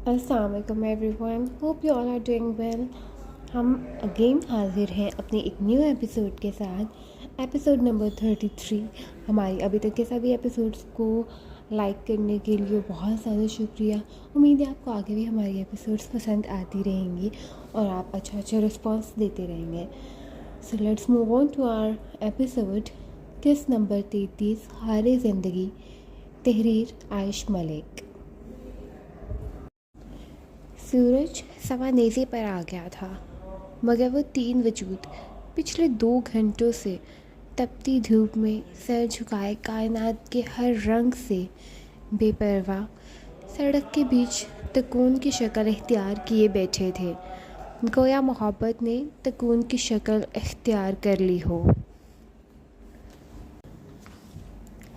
السلام علیکم everyone, hope you all are doing well. ہم اگین حاضر ہیں اپنے ایک نیو ایپیسوڈ کے ساتھ، ایپیسوڈ نمبر 33۔ ہماری ابھی تک کے سبھی ایپیسوڈس کو لائک کرنے کے لیے بہت زیادہ شکریہ۔ امید ہے آپ کو آگے بھی ہماری ایپیسوڈس پسند آتی رہیں گی اور آپ اچھا رسپانس دیتے رہیں گے۔ So let's move on to our episode. قسط نمبر 33، ہار زندگی، تحریر عائش ملک۔ سورج سوانیزی پر آ گیا تھا، مگر وہ تین وجود پچھلے 2 گھنٹوں سے تپتی دھوپ میں سر جھکائے کائنات کے ہر رنگ سے بے پرواہ سڑک کے بیچ تکون کی شکل اختیار کیے بیٹھے تھے، گویا محبت نے تکون کی شکل اختیار کر لی ہو۔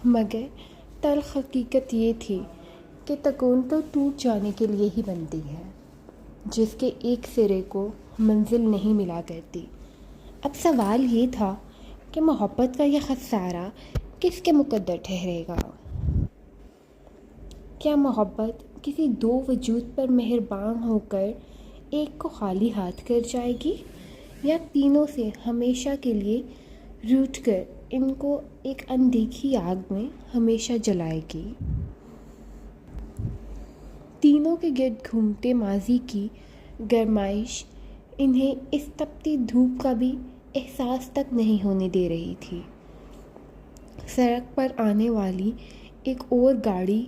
مگر تلخ حقیقت یہ تھی کہ تکون تو ٹوٹ جانے کے لیے ہی بنتی ہے، جس کے ایک سرے کو منزل نہیں ملا کرتی۔ اب سوال یہ تھا کہ محبت کا یہ خسارہ کس کے مقدر ٹھہرے گا؟ کیا محبت کسی 2 وجود پر مہربان ہو کر ایک کو خالی ہاتھ کر جائے گی، یا تینوں سے ہمیشہ کے لیے روٹھ کر ان کو ایک اندیکھی آگ میں ہمیشہ جلائے گی؟ تینوں کے گرد گھومتے ماضی کی گرمائش انہیں اس تپتی دھوپ کا بھی احساس تک نہیں ہونے دے رہی تھی۔ سڑک پر آنے والی ایک اور گاڑی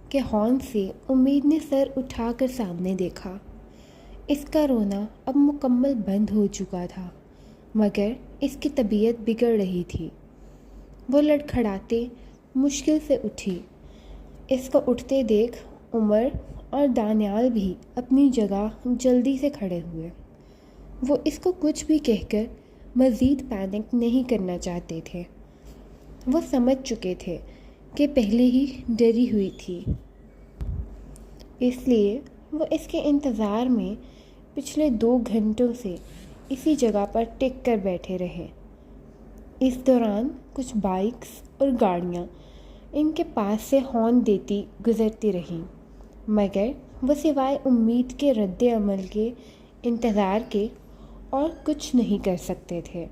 کے ہارن سے امید نے سر اٹھا کر سامنے دیکھا۔ اس کا رونا اب مکمل بند ہو چکا تھا، مگر اس کی طبیعت بگڑ رہی تھی۔ وہ لڑکھڑاتے مشکل سے اٹھی۔ اس کو اٹھتے دیکھ عمر اور دانیال بھی اپنی جگہ جلدی سے کھڑے ہوئے۔ وہ اس کو کچھ بھی کہہ کر مزید پینک نہیں کرنا چاہتے تھے۔ وہ سمجھ چکے تھے کہ پہلے ہی ڈری ہوئی تھی، اس لیے وہ اس کے انتظار میں پچھلے 2 گھنٹوں سے اسی جگہ پر ٹک کر بیٹھے رہے۔ اس دوران کچھ بائکس اور گاڑیاں ان کے پاس سے ہارن دیتی گزرتی رہیں، مگر وہ سوائے امید کے رد عمل کے انتظار کے اور کچھ نہیں کر سکتے تھے۔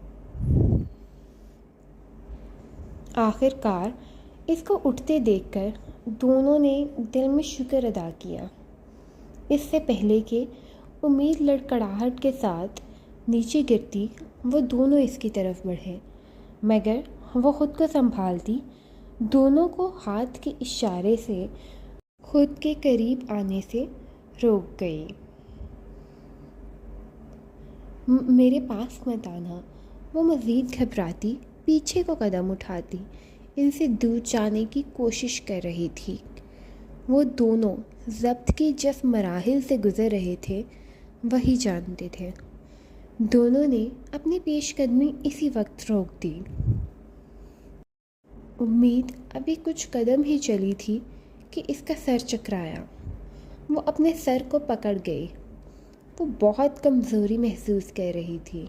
آخر کار اس کو اٹھتے دیکھ کر دونوں نے دل میں شکر ادا کیا۔ اس سے پہلے کہ امید لڑکھڑاہٹ کے ساتھ نیچے گرتی، وہ دونوں اس کی طرف بڑھے، مگر وہ خود کو سنبھالتی دونوں کو ہاتھ کے اشارے سے خود کے قریب آنے سے روک گئی۔ میرے پاس مت آنا، وہ مزید گھبراتی پیچھے کو قدم اٹھاتی ان سے دور جانے کی کوشش کر رہی تھی۔ وہ دونوں ضبط کی جس مراحل سے گزر رہے تھے وہی جانتے تھے۔ دونوں نے اپنی پیش قدمی اسی وقت روک دی۔ امید ابھی کچھ قدم ہی چلی تھی کہ اس کا سر چکرایا۔ وہ اپنے سر کو پکڑ گئی۔ وہ بہت کمزوری محسوس کر رہی تھی،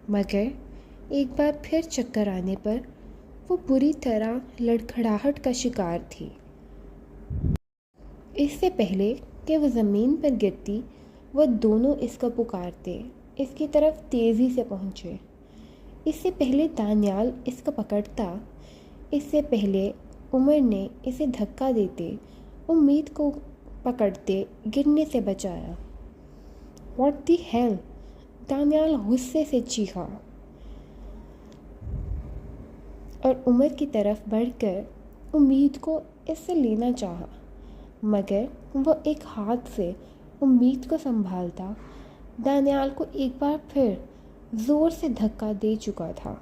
مگر ایک بار پھر چکر آنے پر وہ بری طرح لڑکھڑاہٹ کا شکار تھی۔ اس سے پہلے کہ وہ زمین پر گرتی، وہ دونوں اس کو پکارتے اس کی طرف تیزی سے پہنچے۔ اس سے پہلے دانیال اس کو پکڑتا، اس سے پہلے عمر نے اسے دھکا دیتے امید کو پکڑتے گرنے سے بچایا۔ What the hell! دانیال غصے سے چیخا اور عمر کی طرف بڑھ کر امید کو اس سے لینا چاہا، مگر وہ ایک ہاتھ سے امید کو سنبھالتا دانیال کو ایک بار پھر زور سے دھکا دے چکا تھا۔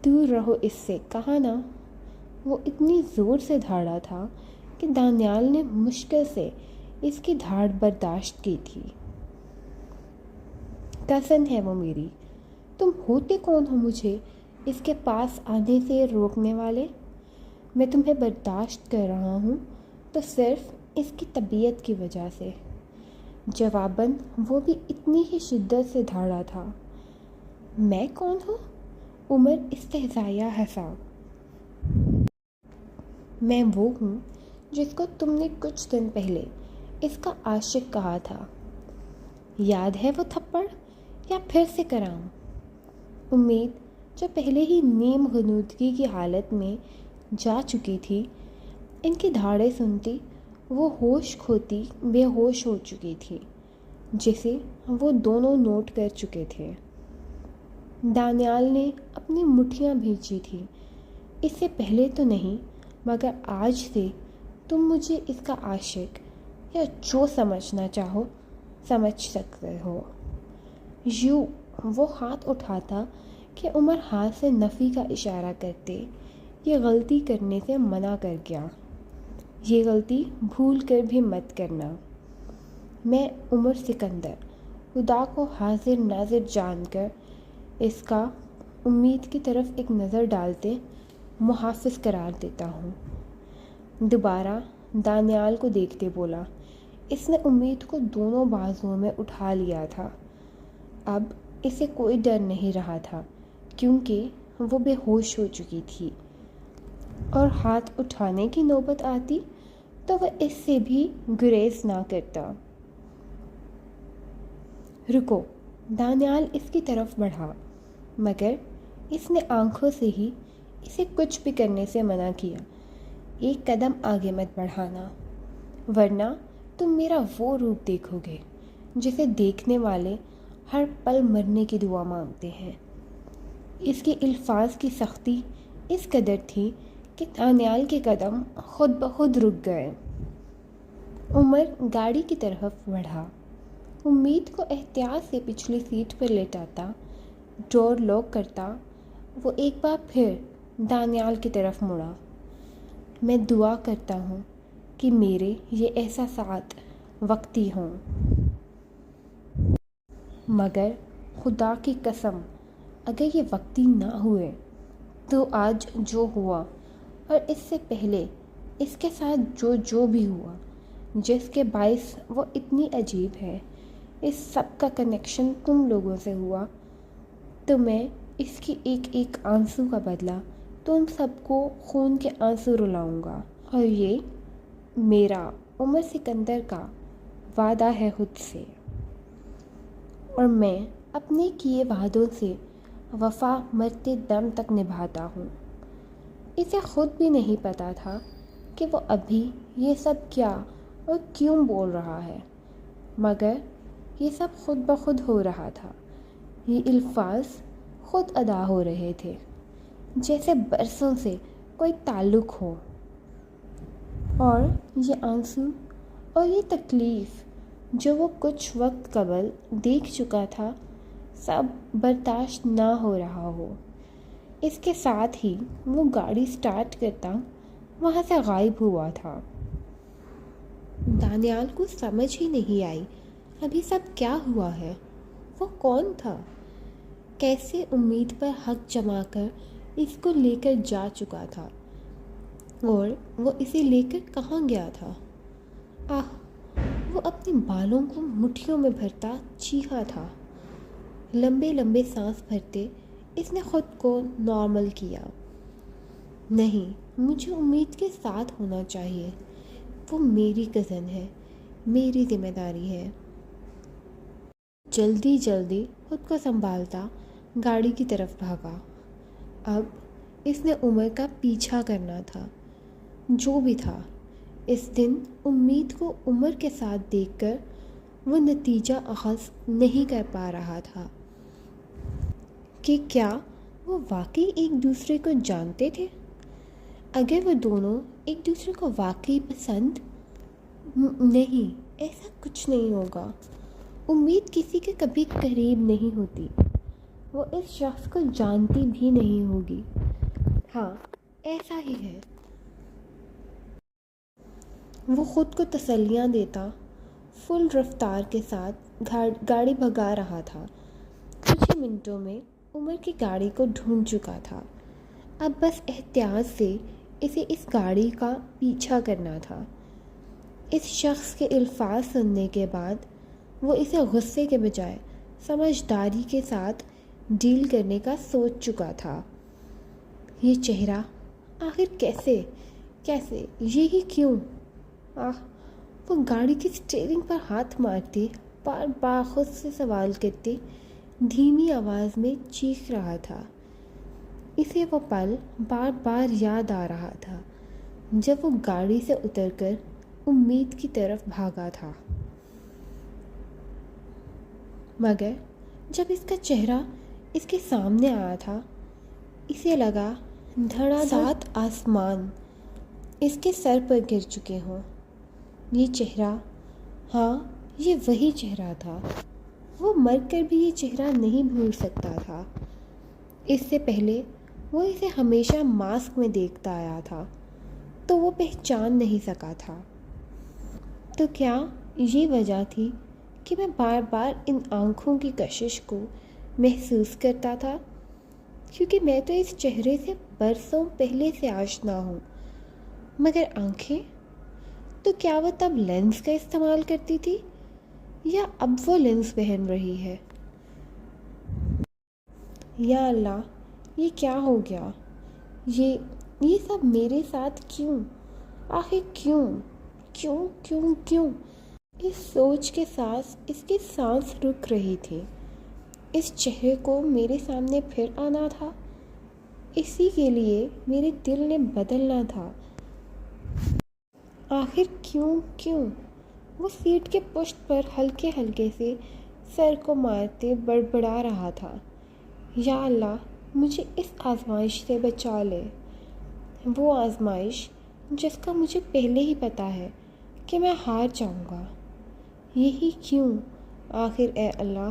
دور رہو اس سے، کہا نا! وہ اتنی زور سے دھاڑا تھا کہ دانیال نے مشکل سے اس کی دھاڑ برداشت کی تھی۔ کزن ہے وہ میری، تم ہوتے کون ہو مجھے اس کے پاس آنے سے روکنے والے؟ میں تمہیں برداشت کر رہا ہوں تو صرف اس کی طبیعت کی وجہ سے۔ جواباً وہ بھی اتنی ہی شدت سے دھاڑا تھا۔ میں کون ہوں؟ عمر استہزائیہ ہنسا۔ میں وہ ہوں جس کو تم نے کچھ دن پہلے اس کا عاشق کہا تھا۔ یاد ہے وہ تھپڑ یا پھر سے کراؤں؟ امید جو پہلے ہی نیم غنودگی کی حالت میں جا چکی تھی، ان کی دھاڑیں سنتی وہ ہوش کھوتی بے ہوش ہو چکی تھی، جسے وہ دونوں نوٹ کر چکے تھے۔ دانیال نے اپنی مٹھیاں بھیجی تھی، اس سے پہلے تو نہیں، مگر آج سے تم مجھے اس کا عاشق یا جو سمجھنا چاہو سمجھ سکتے ہو۔ یوں وہ ہاتھ اٹھاتا کہ عمر ہاتھ سے نفی کا اشارہ کرتے یہ غلطی کرنے سے منع کر گیا۔ یہ غلطی بھول کر بھی مت کرنا۔ میں عمر سکندر خدا کو حاضر ناظر جان کر اس کا امید کی طرف ایک نظر ڈالتے محافظ قرار دیتا ہوں۔ دوبارہ دانیال کو دیکھتے بولا۔ اس نے امید کو دونوں بازوؤں میں اٹھا لیا تھا۔ اب اسے کوئی ڈر نہیں رہا تھا، کیونکہ وہ بے ہوش ہو چکی تھی، اور ہاتھ اٹھانے کی نوبت آتی تو وہ اس سے بھی گریز نہ کرتا۔ رکو، دانیال اس کی طرف بڑھا، مگر اس نے آنکھوں سے ہی اسے کچھ بھی کرنے سے منع کیا۔ ایک قدم آگے مت بڑھانا، ورنہ تم میرا وہ روپ دیکھو گے جسے دیکھنے والے ہر پل مرنے کی دعا مانگتے ہیں۔ اس کے الفاظ کی سختی اس قدر تھی کہ دانیال کے قدم خود بخود رک گئے۔ عمر گاڑی کی طرف بڑھا، امید کو احتیاط سے پچھلی سیٹ پر لیٹاتا، ڈور لاک کرتا۔ وہ ایک بار پھر دانیال کی طرف مڑا۔ میں دعا کرتا ہوں کہ میرے یہ احساسات وقتی ہوں، مگر خدا کی قسم اگر یہ وقتی نہ ہوئے تو آج جو ہوا اور اس سے پہلے اس کے ساتھ جو بھی ہوا، جس کے باعث وہ اتنی عجیب ہے، اس سب کا کنیکشن تم لوگوں سے ہوا، تو میں اس کی ایک ایک آنسو کا بدلہ تم سب کو خون کے آنسو رلاؤں گا۔ اور یہ میرا عمر سکندر کا وعدہ ہے خود سے، اور میں اپنے کیے وعدوں سے وفا مرتے دم تک نبھاتا ہوں۔ اسے خود بھی نہیں پتا تھا کہ وہ ابھی یہ سب کیا اور کیوں بول رہا ہے، مگر یہ سب خود بخود ہو رہا تھا۔ یہ الفاظ خود ادا ہو رہے تھے، جیسے برسوں سے کوئی تعلق ہو، اور یہ آنسو اور یہ تکلیف جو وہ کچھ وقت قبل دیکھ چکا تھا، سب برداشت نہ ہو رہا ہو۔ اس کے ساتھ ہی وہ گاڑی سٹارٹ کرتا وہاں سے غائب ہوا تھا۔ دانیال کو سمجھ ہی نہیں آئی ابھی سب کیا ہوا ہے۔ وہ کون تھا؟ کیسے امید پر حق جما کر اس کو لے کر جا چکا تھا، اور وہ اسے لے کر کہاں گیا تھا؟ وہ اپنے بالوں کو مٹھیوں میں بھرتا چیخا تھا۔ لمبے لمبے سانس بھرتے اس نے خود کو نارمل کیا۔ نہیں، مجھے امید کے ساتھ ہونا چاہیے، وہ میری کزن ہے، میری ذمہ داری ہے۔ جلدی جلدی خود کو سنبھالتا گاڑی کی طرف بھاگا۔ اب اس نے عمر کا پیچھا کرنا تھا۔ جو بھی تھا، اس دن امید کو عمر کے ساتھ دیکھ کر وہ نتیجہ اخذ نہیں کر پا رہا تھا کہ کیا وہ واقعی ایک دوسرے کو جانتے تھے؟ اگر وہ دونوں ایک دوسرے کو واقعی پسند نہیں، ایسا کچھ نہیں ہوگا۔ امید کسی کے کبھی قریب نہیں ہوتی، وہ اس شخص کو جانتی بھی نہیں ہوگی۔ ہاں، ایسا ہی ہے۔ وہ خود کو تسلیاں دیتا فل رفتار کے ساتھ گاڑی بھگا رہا تھا۔ کچھ ہی منٹوں میں عمر کی گاڑی کو ڈھونڈ چکا تھا۔ اب بس احتیاط سے اسے اس گاڑی کا پیچھا کرنا تھا۔ اس شخص کے الفاظ سننے کے بعد وہ اسے غصے کے بجائے سمجھداری کے ساتھ ڈیل کرنے کا سوچ چکا تھا۔ یہ چہرہ آخر کیسے یہی کیوں؟ وہ گاڑی کی اسٹیئرنگ پر ہاتھ مارتے، بار بار خود سے سوال کرتے، دھیمی آواز میں چیخ رہا تھا۔ اسے وہ پل بار بار یاد آ رہا تھا جب وہ گاڑی سے اتر کر امید کی طرف بھاگا تھا، مگر جب اس کا چہرہ اس کے سامنے آیا تھا، اسے لگا دھڑا دھڑ 7 آسمان اس کے سر پر گر چکے ہوں۔ یہ چہرہ، ہاں یہ وہی چہرہ تھا۔ وہ مر کر بھی یہ چہرہ نہیں بھول سکتا تھا۔ اس سے پہلے وہ اسے ہمیشہ ماسک میں دیکھتا آیا تھا تو وہ پہچان نہیں سکا تھا۔ تو کیا یہ وجہ تھی کہ میں بار بار ان آنکھوں کی کشش کو محسوس کرتا تھا؟ کیونکہ میں تو اس چہرے سے برسوں پہلے سے آشنا ہوں، مگر آنکھیں، تو کیا وہ تب لینس کا استعمال کرتی تھی یا اب وہ لینس پہن رہی ہے؟ یا اللہ، یہ کیا ہو گیا؟ یہ سب میرے ساتھ کیوں؟ آخر کیوں کیوں کیوں کیوں؟ اس سوچ کے ساتھ اس کی سانس رک رہی تھی۔ اس چہرے کو میرے سامنے پھر آنا تھا، اسی کے لیے میرے دل نے بدلنا تھا۔ آخر کیوں؟ وہ سیٹ کے پشت پر ہلکے ہلکے سے سر کو مارتے بڑبڑا رہا تھا، یا اللہ مجھے اس آزمائش سے بچا لے، وہ آزمائش جس کا مجھے پہلے ہی پتہ ہے کہ میں ہار جاؤں گا۔ یہی کیوں آخر اے اللہ؟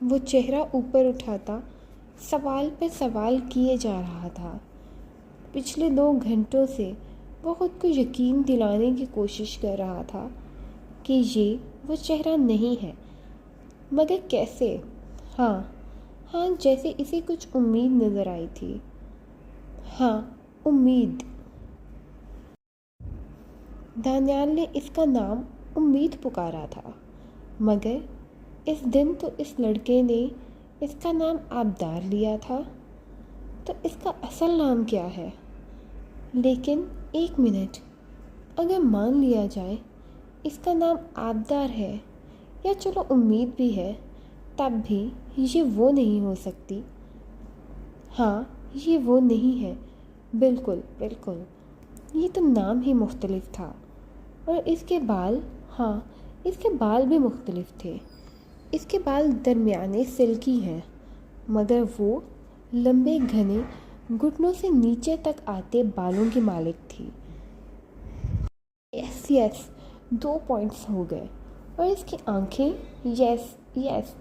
وہ چہرہ اوپر اٹھاتا سوال پر سوال کیے جا رہا تھا۔ پچھلے 2 گھنٹوں سے وہ خود کو یقین دلانے کی کوشش کر رہا تھا کہ یہ وہ چہرہ نہیں ہے، مگر کیسے؟ ہاں جیسے اسے کچھ امید نظر آئی تھی۔ ہاں، امید۔ دانیال نے اس کا نام امید پکارا تھا، مگر اس دن تو اس لڑکے نے اس کا نام آبدار لیا تھا۔ تو اس کا اصل نام کیا ہے؟ لیکن ایک منٹ، اگر مان لیا جائے اس کا نام آبدار ہے، یا چلو امید بھی ہے، تب بھی یہ وہ نہیں ہو سکتی۔ ہاں یہ وہ نہیں ہے، بالکل، یہ تو نام ہی مختلف تھا۔ اور اس کے بال، ہاں اس کے بال بھی مختلف تھے۔ اس کے بال درمیانے سلکی ہیں، مگر وہ لمبے گھنے گھٹنوں سے نیچے تک آتے بالوں کی مالک تھی۔ یس 2 پوائنٹس ہو گئے۔ اور اس کی آنکھیں، یس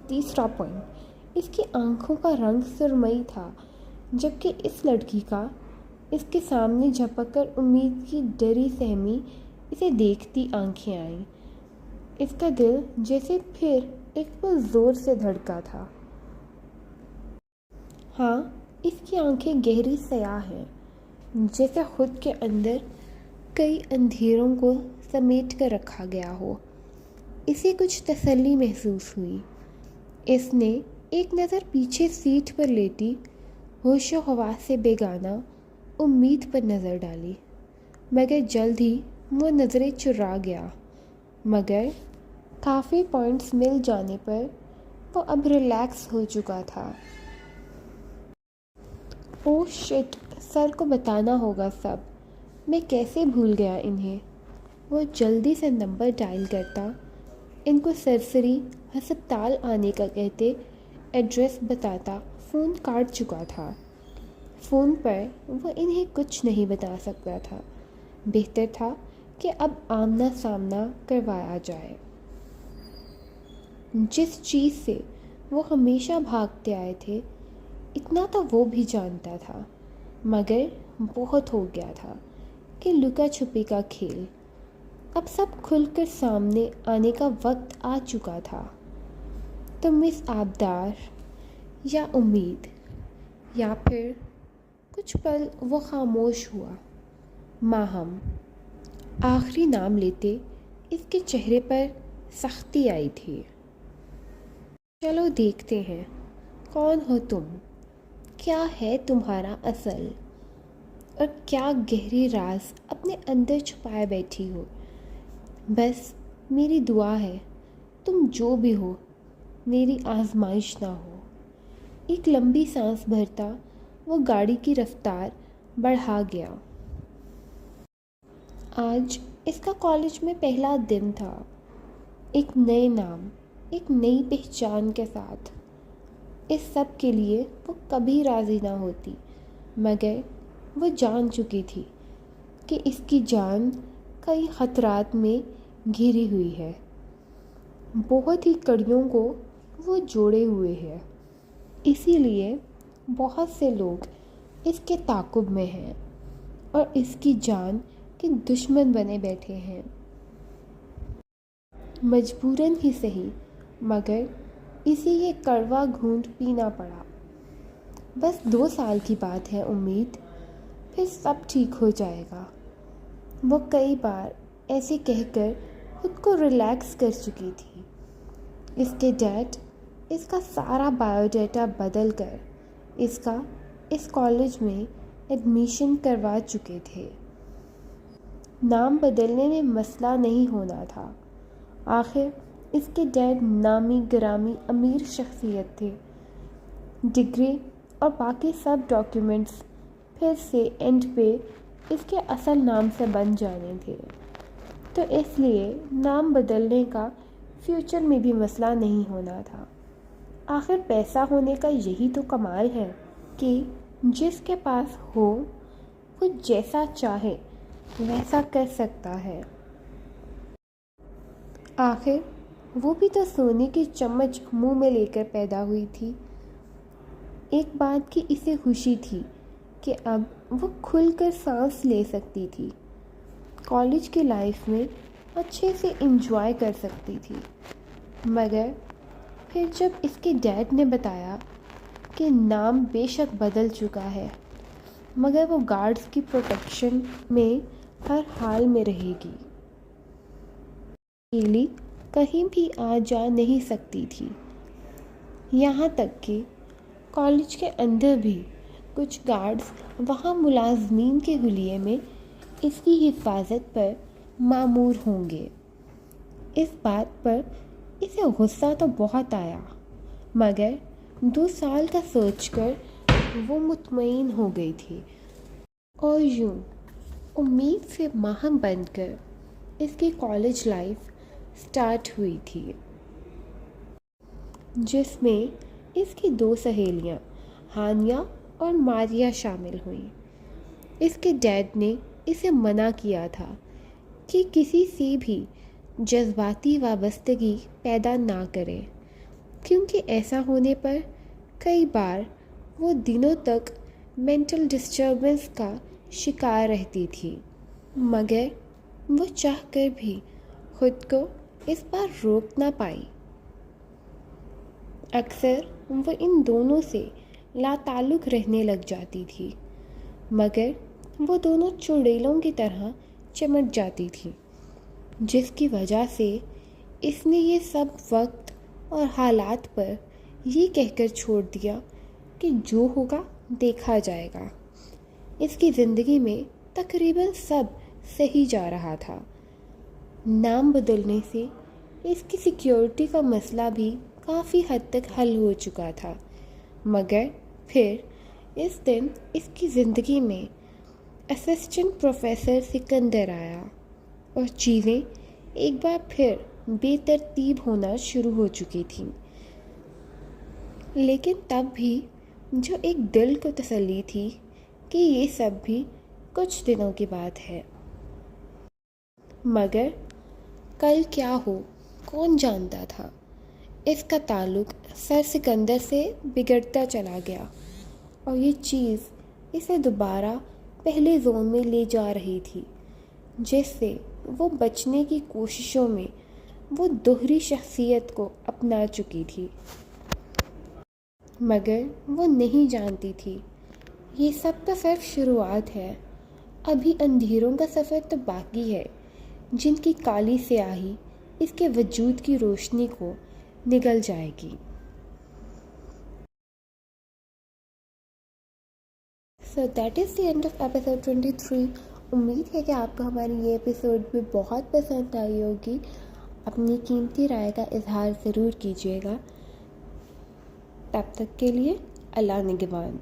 3 پوائنٹ۔ اس کی آنکھوں کا رنگ سرمئی تھا، جبکہ اس لڑکی کا اس کے سامنے جھپک کر امید کی ڈری سہمی اسے دیکھتی آنکھیں آئیں۔ اس کا دل جیسے پھر ایک بار زور سے دھڑکا تھا۔ ہاں اس کی آنکھیں گہری سیاہ ہیں، جیسے خود کے اندر کئی اندھیروں کو سمیٹ کر رکھا گیا ہو۔ اسے کچھ تسلی محسوس ہوئی۔ اس نے ایک نظر پیچھے سیٹ پر لیٹی ہوش و حواس سے بیگانہ امید پر نظر ڈالی، مگر جلد ہی وہ نظریں چرا گیا۔ مگر کافی پوائنٹس مل جانے پر وہ اب ریلیکس ہو چکا تھا۔ اوہ شٹ، سر کو بتانا ہوگا سب، میں کیسے بھول گیا انہیں۔ وہ جلدی سے نمبر ڈائل کرتا، ان کو سرسری ہسپتال آنے کا کہتے، ایڈریس بتاتا فون کاٹ چکا تھا۔ فون پر وہ انہیں کچھ نہیں بتا سکتا تھا۔ بہتر تھا کہ اب آمنا سامنا کروایا جائے۔ جس چیز سے وہ ہمیشہ بھاگتے آئے تھے، اتنا تو وہ بھی جانتا تھا، مگر بہت ہو گیا تھا کہ لکا چھپی کا کھیل اب سب کھل کر سامنے آنے کا وقت آ چکا تھا۔ تو مس آبدار، یا امید، یا پھر کچھ پل وہ خاموش ہوا۔ ماہم آخری نام لیتے اس کے چہرے پر سختی آئی تھی۔ چلو دیکھتے ہیں، کون ہو تم؟ کیا ہے تمہارا اصل؟ اور کیا گہری راز اپنے اندر چھپائے بیٹھی ہو بس میری دعا ہے تم جو بھی ہو میری آزمائش نہ ہو۔ ایک لمبی سانس بھرتا وہ گاڑی کی رفتار بڑھا گیا۔ آج اس کا کالج میں پہلا دن تھا، ایک نئے نام، ایک نئی پہچان کے ساتھ۔ اس سب کے لیے وہ کبھی راضی نہ ہوتی، مگر وہ جان چکی تھی کہ اس کی جان کئی خطرات میں گھری ہوئی ہے، بہت ہی کڑیوں کو وہ جوڑے ہوئے ہے۔ اسی لیے بہت سے لوگ اس کے تعاقب میں ہیں اور اس کی جان کے دشمن بنے بیٹھے ہیں۔ مجبوراً ہی صحیح، مگر اسے یہ کڑوا گھونٹ پینا پڑا۔ بس 2 سال کی بات ہے امید، پھر سب ٹھیک ہو جائے گا۔ وہ کئی بار ایسے کہہ کر خود کو ریلیکس کر چکی تھی۔ اس کے ڈیڈ اس کا سارا بایو ڈیٹا بدل کر اس کالج میں ایڈمیشن کروا چکے تھے۔ نام بدلنے میں مسئلہ نہیں ہونا تھا، آخر اس کے ڈیڈ نامی گرامی امیر شخصیت تھے۔ ڈگری اور باقی سب ڈاکیومنٹس پھر سے اینڈ پہ اس کے اصل نام سے بن جانے تھے، تو اس لیے نام بدلنے کا فیوچر میں بھی مسئلہ نہیں ہونا تھا۔ آخر پیسہ ہونے کا یہی تو کمال ہے کہ جس کے پاس ہو وہ جیسا چاہے ویسا کر سکتا ہے۔ آخر وہ بھی تو سونے کی چمچ منہ میں لے کر پیدا ہوئی تھی۔ ایک بات کی اسے خوشی تھی کہ اب وہ کھل کر سانس لے سکتی تھی، کالج کی لائف میں اچھے سے انجوائے کر سکتی تھی۔ مگر پھر جب اس کے ڈیڈ نے بتایا کہ نام بے شک بدل چکا ہے، مگر وہ گارڈز کی پروٹیکشن میں ہر حال میں رہے گی، اکیلی کہیں بھی آ جا نہیں سکتی تھی۔ یہاں تک کہ کالج کے اندر بھی کچھ گارڈز وہاں ملازمین کے حلیے میں اس کی حفاظت پر مامور ہوں گے۔ اس بات پر اسے غصہ تو بہت آیا، مگر 2 سال کا سوچ کر وہ مطمئن ہو گئی تھی، اور یوں امید سے ماہم بن کر اس کی کالج لائف سٹارٹ ہوئی تھی، جس میں اس کی 2 سہیلیاں ہانیہ اور ماریہ شامل ہوئیں۔ اس کے ڈیڈ نے اسے منع کیا تھا کہ کسی سے بھی جذباتی وابستگی پیدا نہ کرے، کیونکہ ایسا ہونے پر کئی بار وہ دنوں تک مینٹل ڈسٹربنس کا شکار رہتی تھی، مگر وہ چاہ کر بھی خود کو اس بار روک نہ پائی۔ اکثر وہ ان دونوں سے لاتعلق رہنے لگ جاتی تھی، مگر وہ دونوں چڑیلوں کی طرح چمٹ جاتی تھیں، جس کی وجہ سے اس نے یہ سب وقت اور حالات پر یہ کہہ کر چھوڑ دیا کہ جو ہوگا دیکھا جائے گا۔ اس کی زندگی میں تقریباً سب صحیح جا رہا تھا۔ نام بدلنے سے اس کی سیکیورٹی کا مسئلہ بھی کافی حد تک حل ہو چکا تھا، مگر پھر اس دن اس کی زندگی میں اسسٹنٹ پروفیسر سکندر آیا اور چیزیں ایک بار پھر بے ترتیب ہونا شروع ہو چکی تھیں۔ لیکن تب بھی جو ایک دل کو تسلی تھی کہ یہ سب بھی کچھ دنوں کی بات ہے، مگر کل کیا ہو کون جانتا تھا۔ اس کا تعلق سر سکندر سے بگڑتا چلا گیا، اور یہ چیز اسے دوبارہ پہلے زون میں لے جا رہی تھی، جس سے وہ بچنے کی کوششوں میں وہ دوہری شخصیت کو اپنا چکی تھی۔ مگر وہ نہیں جانتی تھی یہ سب تو صرف شروعات ہے، ابھی اندھیروں کا سفر تو باقی ہے، جن کی کالی سیاہی اس کے وجود کی روشنی کو نگل جائے گی۔ So that is the end of episode 23 امید ہے کہ آپ کو ہماری یہ ایپیسوڈ بھی بہت پسند آئی ہوگی. اپنی قیمتی رائے کا اظہار ضرور کیجیے گا. تب تک کے لیے اللہ نگہبان.